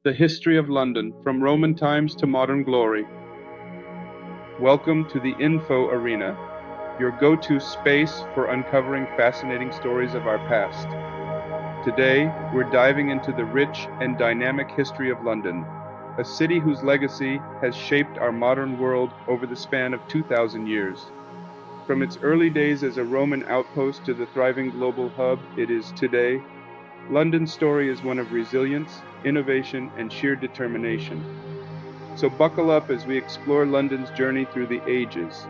The history of London, from Roman times to modern glory. Welcome to the Info Arena, your go-to space for uncovering fascinating stories of our past. Today, we're diving into the rich and dynamic history of London, a city whose legacy has shaped our modern world over the span of 2,000 years. From its early days as a Roman outpost to the thriving global hub it is today, London's story is one of resilience, innovation, and sheer determination. So buckle up as we explore London's journey through the ages.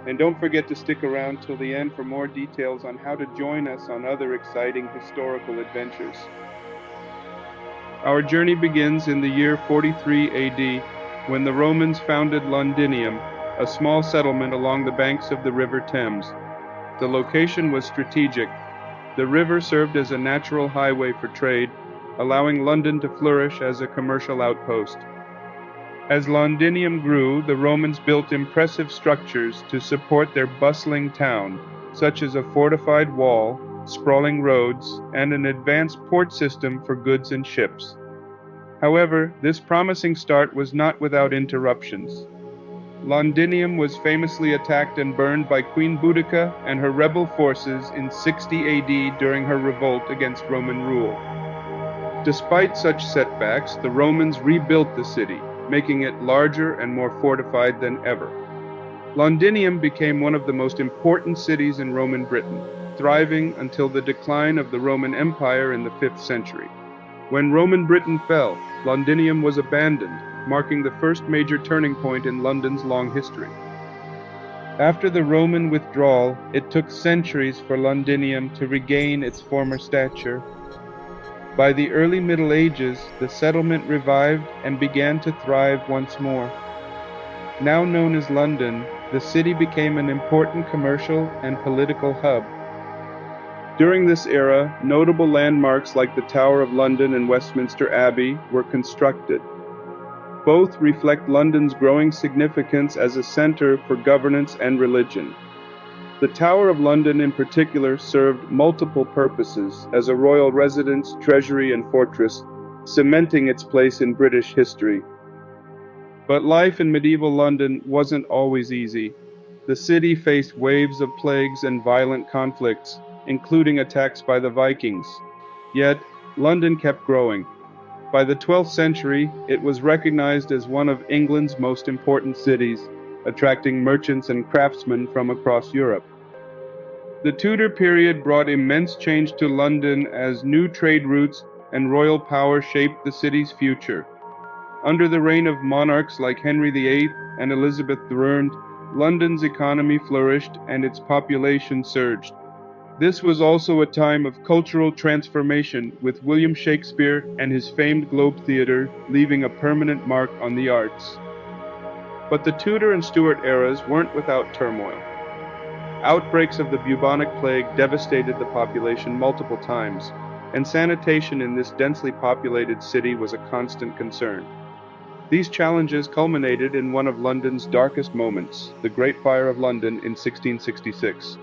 And don't forget to stick around till the end for more details on how to join us on other exciting historical adventures. Our journey begins in the year 43 AD, when the Romans founded Londinium, a small settlement along the banks of the River Thames. The location was strategic. The river served as a natural highway for trade, allowing London to flourish as a commercial outpost. As Londinium grew, the Romans built impressive structures to support their bustling town, such as a fortified wall, sprawling roads, and an advanced port system for goods and ships. However, this promising start was not without interruptions. Londinium was famously attacked and burned by Queen Boudica and her rebel forces in 60 AD during her revolt against Roman rule. Despite such setbacks, the Romans rebuilt the city, making it larger and more fortified than ever. Londinium became one of the most important cities in Roman Britain, thriving until the decline of the Roman Empire in the 5th century. When Roman Britain fell, Londinium was abandoned, marking the first major turning point in London's long history. After the Roman withdrawal, it took centuries for Londinium to regain its former stature. By the early Middle Ages, the settlement revived and began to thrive once more. Now known as London, the city became an important commercial and political hub. During this era, notable landmarks like the Tower of London and Westminster Abbey were constructed. Both reflect London's growing significance as a center for governance and religion. The Tower of London in particular served multiple purposes as a royal residence, treasury, and fortress, cementing its place in British history. But life in medieval London wasn't always easy. The city faced waves of plagues and violent conflicts, including attacks by the Vikings. Yet, London kept growing. By the 12th century, it was recognized as one of England's most important cities, attracting merchants and craftsmen from across Europe. The Tudor period brought immense change to London as new trade routes and royal power shaped the city's future. Under the reign of monarchs like Henry VIII and Elizabeth II, London's economy flourished and its population surged. This was also a time of cultural transformation, with William Shakespeare and his famed Globe Theatre leaving a permanent mark on the arts. But the Tudor and Stuart eras weren't without turmoil. Outbreaks of the bubonic plague devastated the population multiple times, and sanitation in this densely populated city was a constant concern. These challenges culminated in one of London's darkest moments, the Great Fire of London in 1666.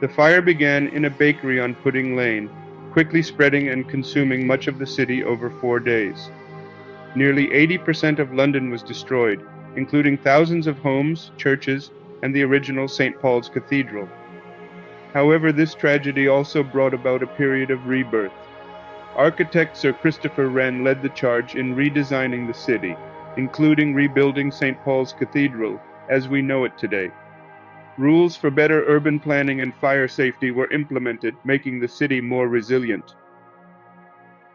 The fire began in a bakery on Pudding Lane, quickly spreading and consuming much of the city over 4 days. Nearly 80% of London was destroyed, including thousands of homes, churches, and the original St. Paul's Cathedral. However, this tragedy also brought about a period of rebirth. Architect Sir Christopher Wren led the charge in redesigning the city, including rebuilding St. Paul's Cathedral as we know it today. Rules for better urban planning and fire safety were implemented, making the city more resilient.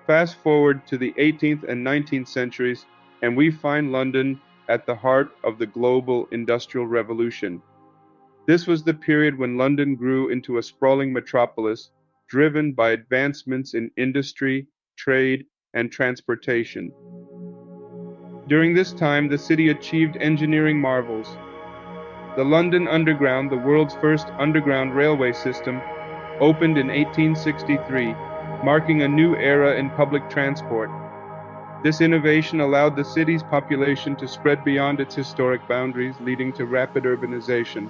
Fast forward to the 18th and 19th centuries, and we find London at the heart of the global industrial revolution. This was the period when London grew into a sprawling metropolis, driven by advancements in industry, trade, and transportation. During this time, the city achieved engineering marvels. The London Underground, the world's first underground railway system, opened in 1863, marking a new era in public transport. This innovation allowed the city's population to spread beyond its historic boundaries, leading to rapid urbanization.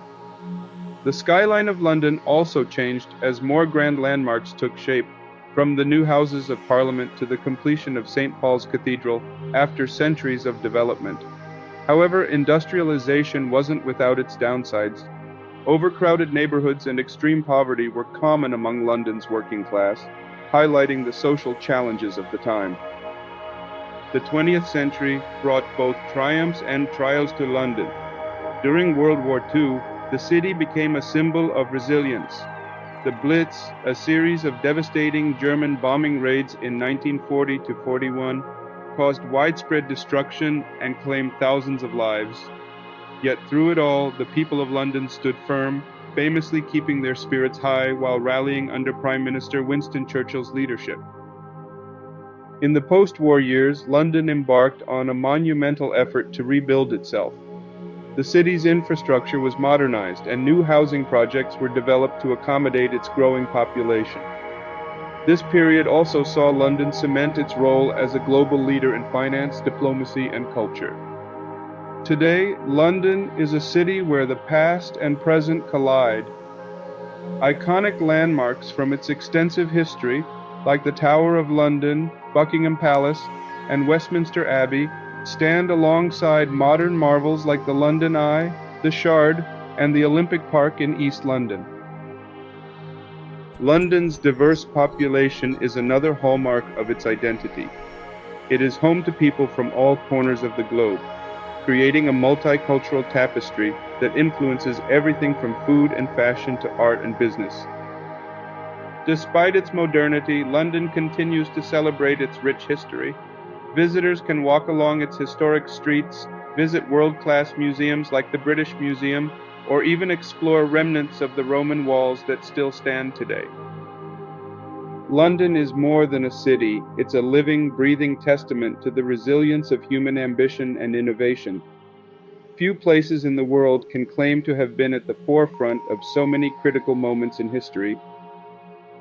The skyline of London also changed as more grand landmarks took shape. from the new Houses of Parliament to the completion of St. Paul's Cathedral after centuries of development. However, industrialization wasn't without its downsides. Overcrowded neighborhoods and extreme poverty were common among London's working class, highlighting the social challenges of the time. The 20th century brought both triumphs and trials to London. During World War II, the city became a symbol of resilience. The Blitz, a series of devastating German bombing raids in 1940 to 41, caused widespread destruction and claimed thousands of lives. Yet through it all, the people of London stood firm, famously keeping their spirits high while rallying under Prime Minister Winston Churchill's leadership. In the post-war years, London embarked on a monumental effort to rebuild itself. The city's infrastructure was modernized, and new housing projects were developed to accommodate its growing population. This period also saw London cement its role as a global leader in finance, diplomacy, and culture. Today, London is a city where the past and present collide. Iconic landmarks from its extensive history, like the Tower of London, Buckingham Palace, and Westminster Abbey, stand alongside modern marvels like the London Eye, the Shard, and the Olympic Park in East London. London's diverse population is another hallmark of its identity. It is home to people from all corners of the globe, creating a multicultural tapestry that influences everything from food and fashion to art and business. Despite its modernity, London continues to celebrate its rich history. Visitors can walk along its historic streets, visit world-class museums like the British Museum, or even explore remnants of the Roman walls that still stand today. London is more than a city, it's a living, breathing testament to the resilience of human ambition and innovation. Few places in the world can claim to have been at the forefront of so many critical moments in history.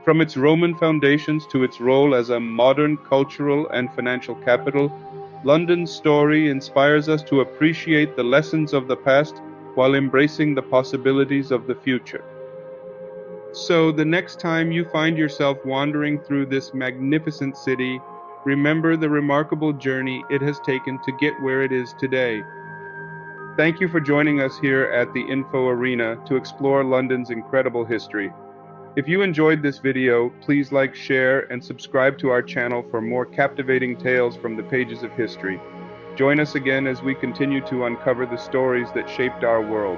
From its Roman foundations to its role as a modern cultural and financial capital, London's story inspires us to appreciate the lessons of the past while embracing the possibilities of the future. So, the next time you find yourself wandering through this magnificent city, remember the remarkable journey it has taken to get where it is today. Thank you for joining us here at the Info Arena to explore London's incredible history. If you enjoyed this video, please like, share, and subscribe to our channel for more captivating tales from the pages of history. Join us again as we continue to uncover the stories that shaped our world.